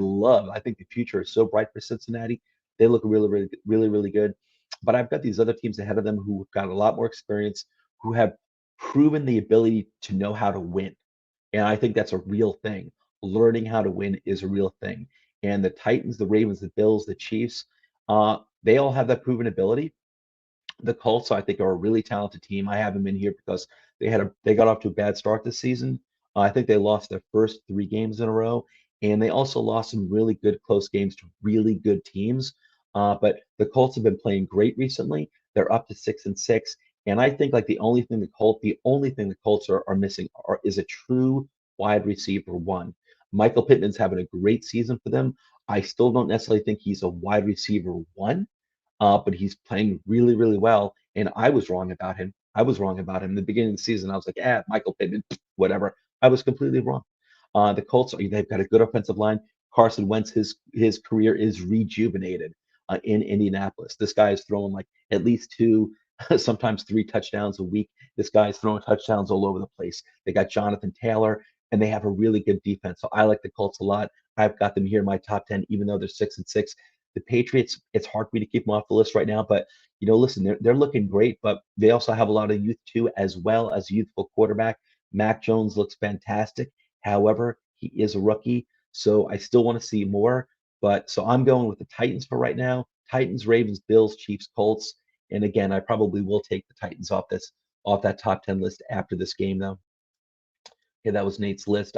think the future is so bright for Cincinnati. They look really, really, really, really good. But I've got these other teams ahead of them who've got a lot more experience, who have proven the ability to know how to win. And I think that's a real thing. Learning how to win is a real thing. And the Titans, the Ravens, the Bills, the Chiefs, they all have that proven ability. The Colts, I think, are a really talented team. I have them in here because they got off to a bad start this season. I think they lost their first 3 games in a row, and they also lost some really good close games to really good teams. But the Colts have been playing great recently. They're up to 6-6, and I think like the only thing the Colts are missing is a true wide receiver one. Michael Pittman's having a great season for them. I still don't necessarily think he's a wide receiver one, but he's playing really, really well. And I was wrong about him. I was wrong about him in the beginning of the season. I was like, Michael Pittman, whatever. I was completely wrong. The Colts, they've got a good offensive line. Carson Wentz, his career is rejuvenated in Indianapolis. This guy is throwing like at least 2, sometimes 3 touchdowns a week. This guy is throwing touchdowns all over the place. They got Jonathan Taylor, and they have a really good defense. So I like the Colts a lot. I've got them here in my top 10, even though they're 6-6. The Patriots, it's hard for me to keep them off the list right now, but listen, they're looking great, but they also have a lot of youth too, as well as youthful quarterback. Mac Jones looks fantastic. However, he is a rookie, so I still want to see more. But so I'm going with the Titans for right now. Titans, Ravens, Bills, Chiefs, Colts, and again, I probably will take the Titans off that top 10 list after this game, though. Okay, that was Nate's list.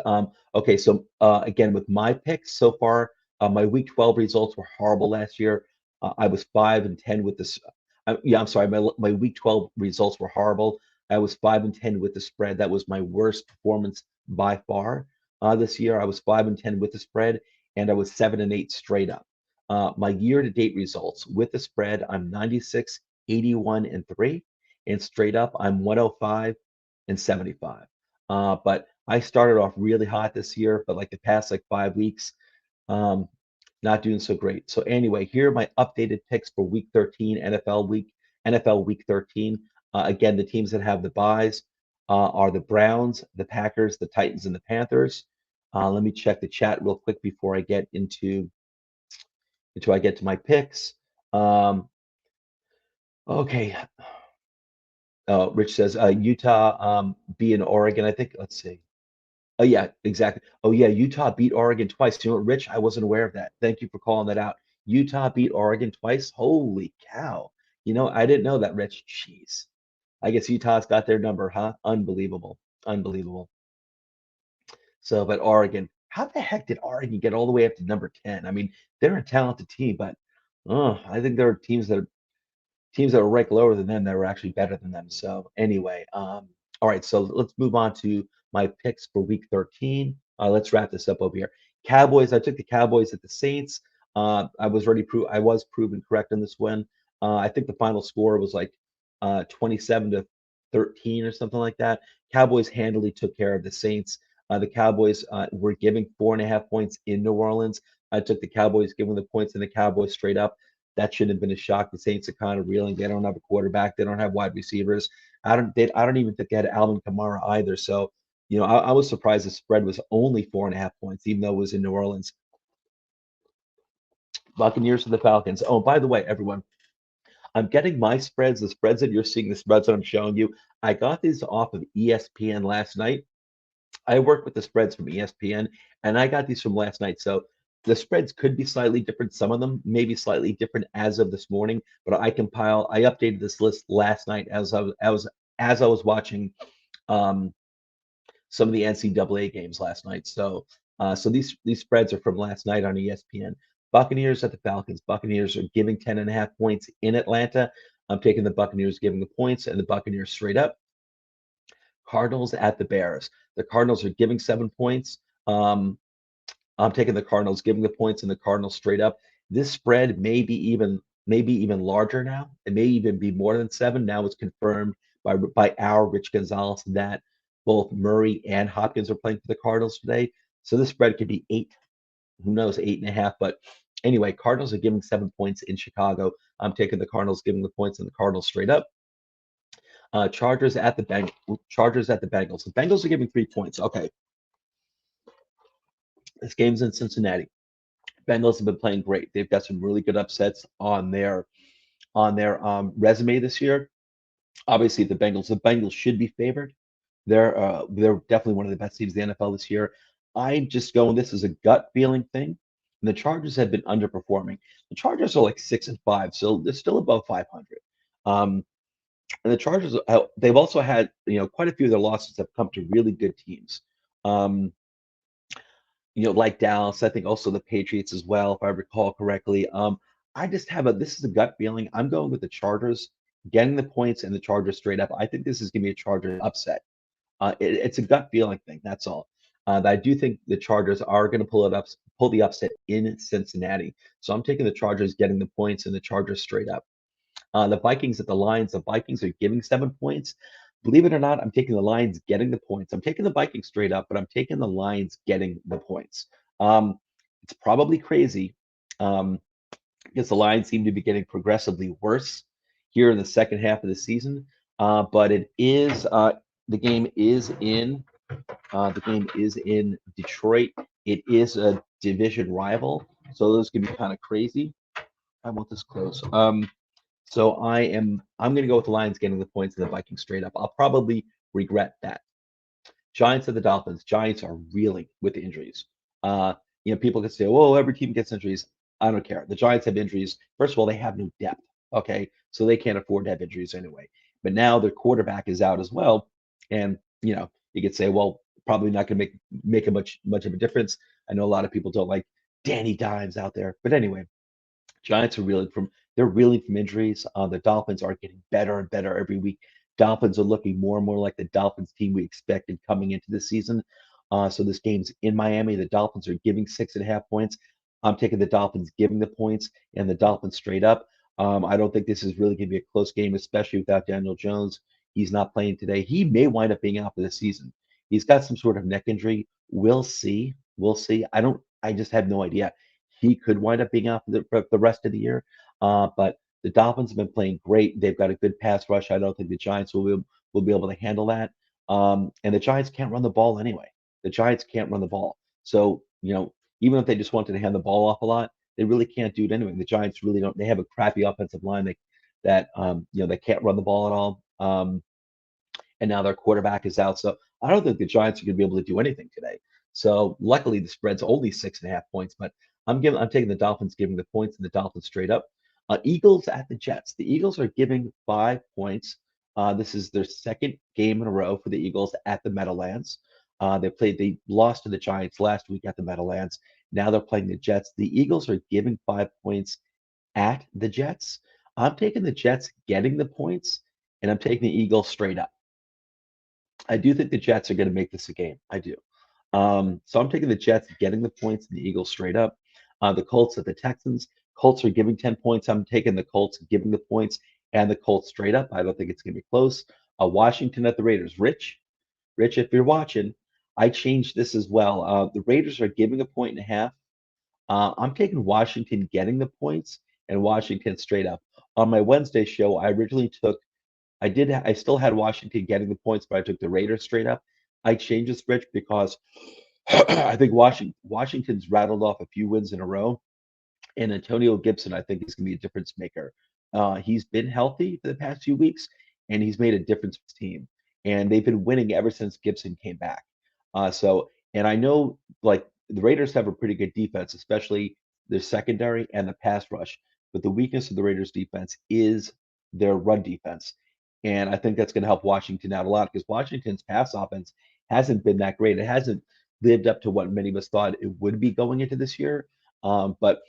Okay, so again, with my picks so far, my Week 12 results were horrible last year. I was 5-10 with this. Yeah, I'm sorry. My Week 12 results were horrible. I was 5-10 with the spread. That was my worst performance by far. This year, I was 5-10 with the spread, and I was 7-8 straight up. My year-to-date results with the spread, I'm 96, 81, and 3, and straight up, I'm 105 and 75. But I started off really hot this year, but like the past like 5 weeks, um, not doing so great. So anyway, here are my updated picks for Week 13 NFL Week 13. Again, the teams that have the buys are the Browns, the Packers, the Titans, and the Panthers. Let me check the chat real quick before I get to my picks. Okay. Rich says Utah being Oregon. I think. Let's see. Oh yeah, exactly. Oh yeah, Utah beat Oregon twice. You know what, Rich? I wasn't aware of that. Thank you for calling that out. Utah beat Oregon twice. Holy cow. I didn't know that, Rich. Jeez. I guess Utah's got their number, huh? Unbelievable. Unbelievable. So, but Oregon, how the heck did Oregon get all the way up to number 10? I mean, they're a talented team, but I think there are teams that were ranked lower than them that were actually better than them. So anyway, all right, so let's move on to my picks for Week 13. Let's wrap this up over here. Cowboys. I took the Cowboys at the Saints. I was proven correct on this one. I think the final score was like 27-13 or something like that. Cowboys handily took care of the Saints. The Cowboys were giving 4.5 points in New Orleans. I took the Cowboys, giving the points in the Cowboys straight up. That shouldn't have been a shock. The Saints are kind of reeling. They don't have a quarterback. They don't have wide receivers. I don't even think they had Alvin Kamara either. So, I was surprised the spread was only 4.5 points, even though it was in New Orleans. Buccaneers to the Falcons. Oh, by the way, everyone, I'm getting my spreads, the spreads that you're seeing, the spreads that I'm showing you. I got these off of ESPN last night. I work with the spreads from ESPN, and I got these from last night. So the spreads could be slightly different. Some of them may be slightly different as of this morning, but I updated this list last night as I was watching um, some of the NCAA games last night. So these spreads are from last night on ESPN. Buccaneers at the Falcons. Buccaneers are giving 10.5 points in Atlanta. I'm taking the Buccaneers giving the points and the Buccaneers straight up. Cardinals at the Bears. The Cardinals are giving 7 points. I'm taking the Cardinals giving the points and the Cardinals straight up. This spread may be even larger now. It may even be more than 7. Now it's confirmed by our Rich Gonzalez that both Murray and Hopkins are playing for the Cardinals today. So this spread could be 8. Who knows, 8.5. But anyway, Cardinals are giving 7 points in Chicago. I'm taking the Cardinals giving the points and the Cardinals straight up. Chargers at the Bengals. The Bengals are giving 3 points. Okay, this game's in Cincinnati. Bengals have been playing great. They've got some really good upsets on their resume this year. Obviously, the Bengals should be favored. They're definitely one of the best teams in the NFL this year. I'm just going. This is a gut feeling thing. And the Chargers have been underperforming. The Chargers are like 6-5, so they're still above 500. Um, and the Chargers, they've also had quite a few of their losses have come to really good teams. Um, like Dallas, I think also the Patriots as well, if I recall correctly. I just have this is a gut feeling. I'm going with the Chargers getting the points and the Chargers straight up. I think this is going to be a Chargers upset. It's a gut feeling thing. That's all. I do think the Chargers are going to pull the upset in Cincinnati. So I'm taking the Chargers getting the points and the Chargers straight up. The Vikings at the Lions. The Vikings are giving 7 points. Believe it or not, I'm taking the Lions getting the points. I'm taking the Vikings straight up, but I'm taking the Lions getting the points. It's probably crazy because the Lions seem to be getting progressively worse here in the second half of the season. But it is the game is in Detroit. It is a division rival, so those can be kind of crazy. I want this close. So I'm going to go with the Lions getting the points and the Vikings straight up. I'll probably regret that. Giants of the Dolphins. Giants are reeling with injuries. People can say, "Well, every team gets injuries." I don't care. The Giants have injuries. First of all, they have no depth. Okay, so they can't afford to have injuries anyway. But now their quarterback is out as well, and you could say, "Well, probably not going to make a much of a difference." I know a lot of people don't like Danny Dimes out there, but anyway, Giants are reeling from injuries. The Dolphins are getting better and better every week. Dolphins are looking more and more like the Dolphins team we expected coming into the season. So this game's in Miami. The Dolphins are giving 6.5 points. I'm taking the Dolphins giving the points and the Dolphins straight up. I don't think this is really going to be a close game, especially without Daniel Jones. He's not playing today. He may wind up being out for the season. He's got some sort of neck injury. We'll see. We'll see. I just have no idea. He could wind up being out for the rest of the year. But the Dolphins have been playing great. They've got a good pass rush. I don't think the Giants will be able to handle that. And the Giants can't run the ball anyway. The Giants can't run the ball. So, even if they just wanted to hand the ball off a lot, they really can't do it anyway. The Giants really don't. They have a crappy offensive line they can't run the ball at all. And now their quarterback is out. So I don't think the Giants are going to be able to do anything today. So luckily the spread's only 6.5 points, but I'm taking the Dolphins giving the points and the Dolphins straight up. Eagles at the Jets. The Eagles are giving 5 points. This is their second game in a row for the Eagles at the Meadowlands. They lost to the Giants last week at the Meadowlands. Now they're playing the Jets. The Eagles are giving 5 points at the Jets. I'm taking the Jets getting the points, and I'm taking the Eagles straight up. I do think the Jets are going to make this a game. I do. So I'm taking the Jets getting the points and the Eagles straight up. The Colts at the Texans. Colts are giving 10 points. I'm taking the Colts giving the points and the Colts straight up. I don't think it's going to be close. Washington at the Raiders. Rich, if you're watching, I changed this as well. The Raiders are giving 1.5 points. I'm taking Washington getting the points, and Washington straight up. On my Wednesday show, I originally took I still had Washington getting the points, but I took the Raiders straight up. I changed this, Rich, because I think Washington's rattled off a few wins in a row, and Antonio Gibson, I think, is going to be a difference maker. He's been healthy for the past few weeks, and he's made a difference for his team. And they've been winning ever since Gibson came back. And I know like the Raiders have a pretty good defense, especially their secondary and the pass rush. But the weakness of the Raiders defense is their run defense. And I think that's going to help Washington out a lot because Washington's pass offense hasn't been that great. It hasn't lived up to what many of us thought it would be going into this year. But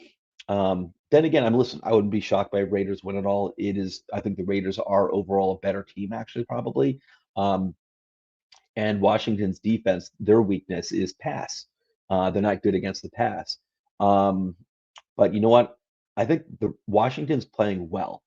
then again, I wouldn't be shocked by a Raiders win at all. I think the Raiders are overall a better team, actually, probably. Um, and Washington's defense, their weakness is pass. They're not good against the pass. Um, but you know what? I think the Washington's playing well,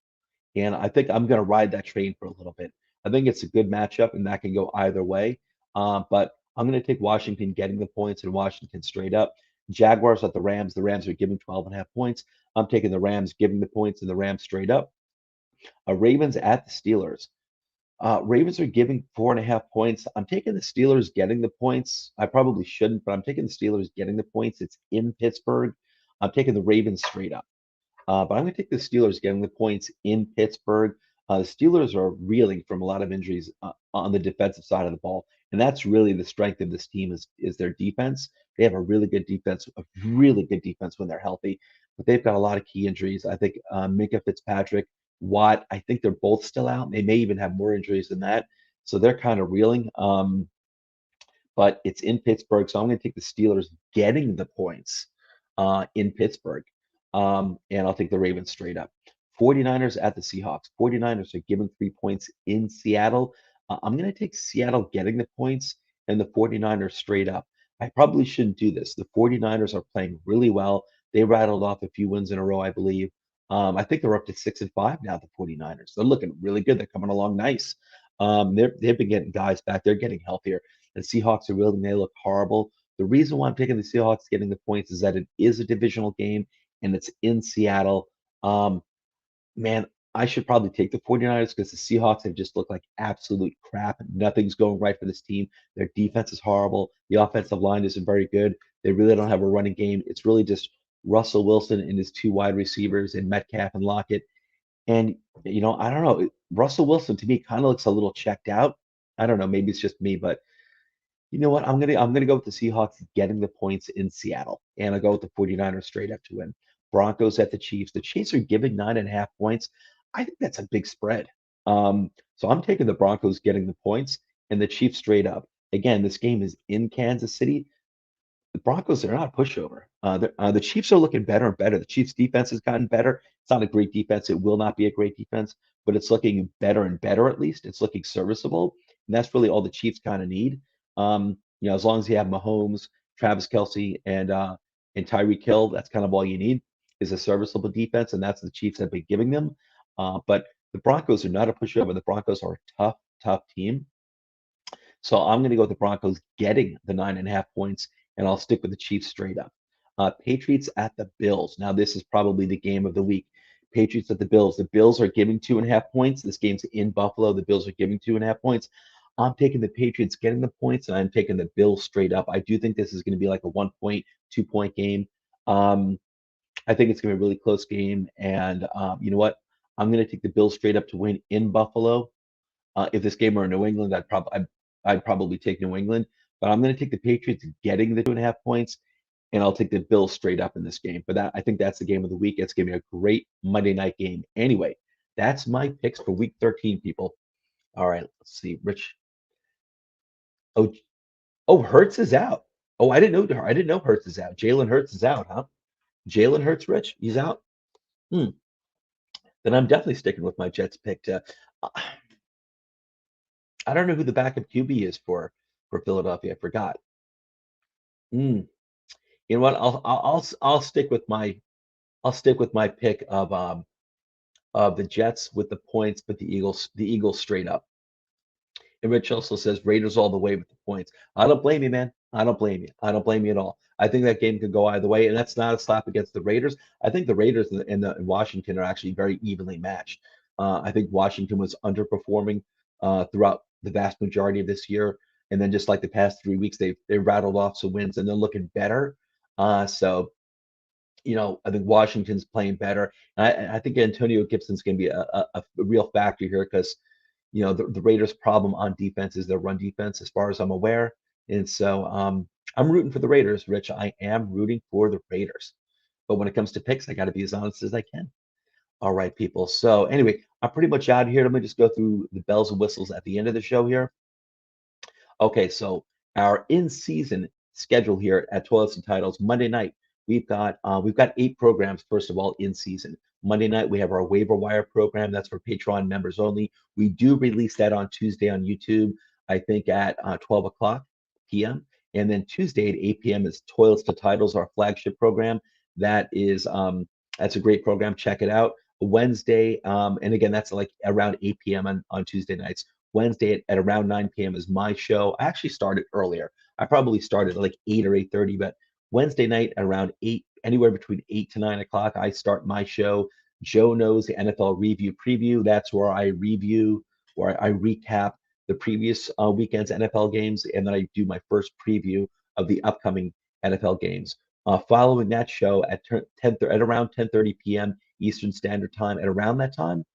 and I think I'm going to ride that train for a little bit. I think it's a good matchup, and that can go either way. But I'm going to take Washington getting the points and Washington straight up. Jaguars at the Rams. The Rams are giving 12.5 points. I'm taking the Rams giving the points and the Rams straight up. Ravens at the Steelers. Ravens are giving 4.5 points. I'm taking the Steelers getting the points. I probably shouldn't, but I'm taking the Steelers getting the points. It's in Pittsburgh. I'm taking the Ravens straight up. But I'm going to take the Steelers getting the points in Pittsburgh. The Steelers are reeling from a lot of injuries on the defensive side of the ball, and that's really the strength of this team is their defense. They have a really good defense when they're healthy, but they've got a lot of key injuries. I think Minka Fitzpatrick, Watt, I think they're both still out. They may even have more injuries than that, so they're kind of reeling. But it's in Pittsburgh, so I'm going to take the Steelers getting the points in Pittsburgh. And I'll take the Ravens straight up. 49ers at the Seahawks. 49ers are giving 3 points in Seattle. I'm going to take Seattle getting the points and the 49ers straight up. I probably shouldn't do this. The 49ers are playing really well. They rattled off a few wins in a row, I believe. I think they're up to 6-5 now, the 49ers. They're looking really good. They're coming along nice. They've been getting guys back. They're getting healthier. The Seahawks are really, they look horrible. The reason why I'm taking the Seahawks getting the points is that it is a divisional game and it's in Seattle. Um, Man, I should probably take the 49ers because the Seahawks have just looked like absolute crap. Nothing's going right for this team. Their defense is horrible. The offensive line isn't very good. They really don't have a running game. It's really just Russell Wilson and his two wide receivers and Metcalf and Lockett. And, I don't know. Russell Wilson to me kind of looks a little checked out. I don't know. Maybe it's just me, but you know what? I'm gonna go with the Seahawks getting the points in Seattle, and I'll go with the 49ers straight up to win. Broncos at the Chiefs. The Chiefs are giving 9.5 points. I think that's a big spread. So I'm taking the Broncos getting the points and the Chiefs straight up. Again, this game is in Kansas City. The Broncos are not a pushover. The Chiefs are looking better and better. The Chiefs defense has gotten better. It's not a great defense. It will not be a great defense, but it's looking better and better at least. It's looking serviceable. And that's really all the Chiefs kind of need. As long as you have Mahomes, Travis Kelce, and Tyreek Hill, that's kind of all you need is a serviceable defense, and that's the Chiefs have been giving them. But the Broncos are not a pushover. The Broncos are a tough, tough team. So I'm going to go with the Broncos getting the 9.5 points, and I'll stick with the Chiefs straight up. Patriots at the Bills. Now, this is probably the game of the week. Patriots at the Bills. The Bills are giving 2.5 points. This game's in Buffalo. The Bills are giving 2.5 points. I'm taking the Patriots getting the points, and I'm taking the Bills straight up. I do think this is going to be like a 1 point, 2 point game. I think it's going to be a really close game. And you know what? I'm going to take the Bills straight up to win in Buffalo. If this game were in New England, I'd probably take New England. But I'm going to take the Patriots getting the 2.5 points, and I'll take the Bills straight up in this game. But I think that's the game of the week. It's going to be a great Monday night game. Anyway, that's my picks for Week 13, people. All right, let's see. Rich. Oh, oh, Hurts is out. Oh, I didn't know Hurts is out. Jalen Hurts is out, huh? Jalen Hurts, Rich, he's out. Hmm. Then I'm definitely sticking with my Jets pick. Uh, I don't know who the backup QB is for Philadelphia. I forgot. Hmm. You know what? I'll stick with my pick of the Jets with the points, but the Eagles straight up. And Rich also says Raiders all the way with the points. I don't blame you, man. I don't blame you. I don't blame you at all. I think that game could go either way, and that's not a slap against the Raiders. I think the Raiders and Washington are actually very evenly matched. I think Washington was underperforming throughout the vast majority of this year, and then just like the past 3 weeks, they rattled off some wins, and they're looking better. So I think Washington's playing better. And I think Antonio Gibson's going to be a real factor here because the Raiders' problem on defense is their run defense, as far as I'm aware. And so I'm rooting for the Raiders, Rich. I am rooting for the Raiders. But when it comes to picks, I got to be as honest as I can. All right, people. So anyway, I'm pretty much out of here. Let me just go through the bells and whistles at the end of the show here. Okay, so our in-season schedule here at Toilets and Titles Monday night. We've got 8 programs. First of all, in season. Monday night we have our waiver wire program. That's for Patreon members only. We do release that on Tuesday on YouTube. I think at 12 o'clock p.m. And then Tuesday at 8 p.m. is Toilets to Titles, our flagship program. That's a great program. Check it out. Wednesday, and again, that's like around 8 p.m. on Tuesday nights. Wednesday at around 9 p.m. is my show. I actually started earlier. I probably started at like 8 or 8:30, but Wednesday night around 8, anywhere between 8 to 9 o'clock, I start my show. Joe Knows the NFL Review Preview. That's where I recap the previous weekend's NFL games, and then I do my first preview of the upcoming NFL games. Following that show at around 10:30 p.m. Eastern Standard Time, at around that time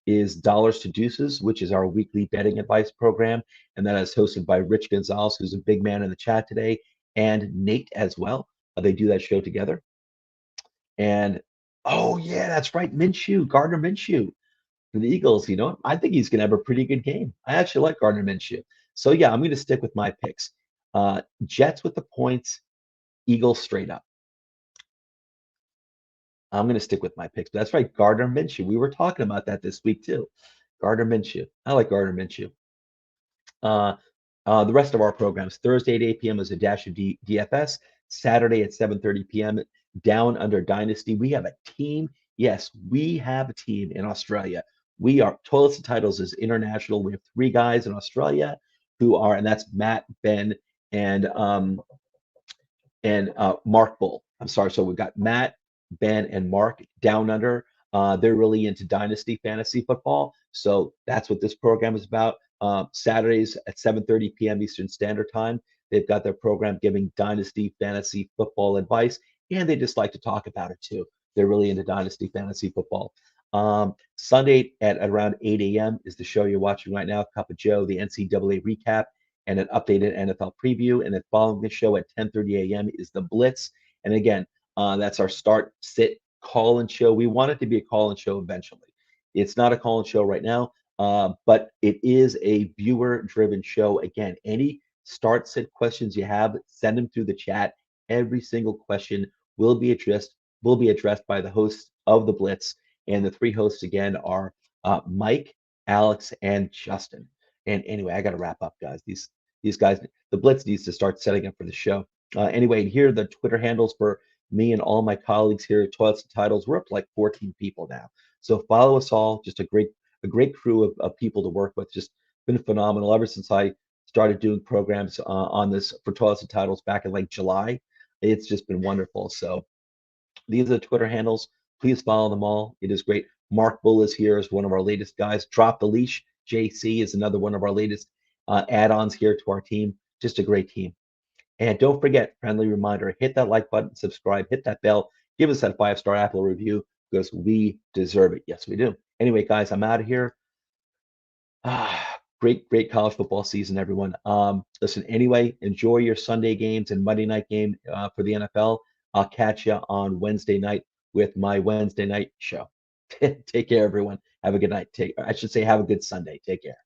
is Dollars to Deuces, which is our weekly betting advice program, and that is hosted by Rich Gonzalez, who's a big man in the chat today, and Nate as well. They do that show together. And oh yeah, that's right, Minshew, Gardner Minshew for the Eagles. I think he's gonna have a pretty good game. I actually like Gardner Minshew. So yeah, I'm gonna stick with my picks. Jets with the points, Eagles straight up. I'm gonna stick with my picks. But that's right, Gardner Minshew. We were talking about that this week too. Gardner Minshew. I like Gardner Minshew. The rest of our programs, Thursday at 8 p.m. is a dash of DFS. Saturday at 7:30 p.m. Down Under Dynasty. We have a team. Yes, we have a team in Australia. We are Toilets and Titles is international. We have 3 guys in Australia and that's Matt, Ben, and Mark Bull. I'm sorry. So we've got Matt, Ben, and Mark Down Under. They're really into dynasty fantasy football. So that's what this program is about. Saturdays at 7:30 p.m. Eastern Standard Time. They've got their program giving dynasty fantasy football advice, and they just like to talk about it too. They're really into dynasty fantasy football. Sunday at around 8 a.m. is the show you're watching right now, Cup of Joe, the NCAA recap, and an updated NFL preview. And then following the show at 10:30 a.m. is the Blitz. And again, that's our start, sit, call-in show. We want it to be a call-in show eventually. It's not a call-in show right now, but it is a viewer-driven show. Again, any start, sit questions you have, send them through the chat. Every single question will be addressed by the hosts of the Blitz. And the 3 hosts again are Mike, Alex, and Justin. And anyway, I got to wrap up, guys. These guys, the Blitz needs to start setting up for the show. Anyway, here are the Twitter handles for me and all my colleagues here at Toilets and Titles. We're up to like 14 people now. So follow us all. Just a great crew of people to work with. Just been phenomenal ever since I started doing programs on this for Toilets and Titles back in like July. It's just been wonderful. So these are the Twitter handles. Please follow them all. It is great. Mark Bull is here as one of our latest guys. Drop the Leash. JC is another one of our latest add-ons here to our team. Just a great team. And don't forget, friendly reminder, hit that like button, subscribe, hit that bell, give us that 5-star Apple review because we deserve it. Yes, we do. Anyway, guys, I'm out of here. Great college football season, everyone. Listen, anyway, enjoy your Sunday games and Monday night game for the NFL. I'll catch you on Wednesday night with my Wednesday night show. Take care, everyone. Have a good night. I should say have a good Sunday. Take care.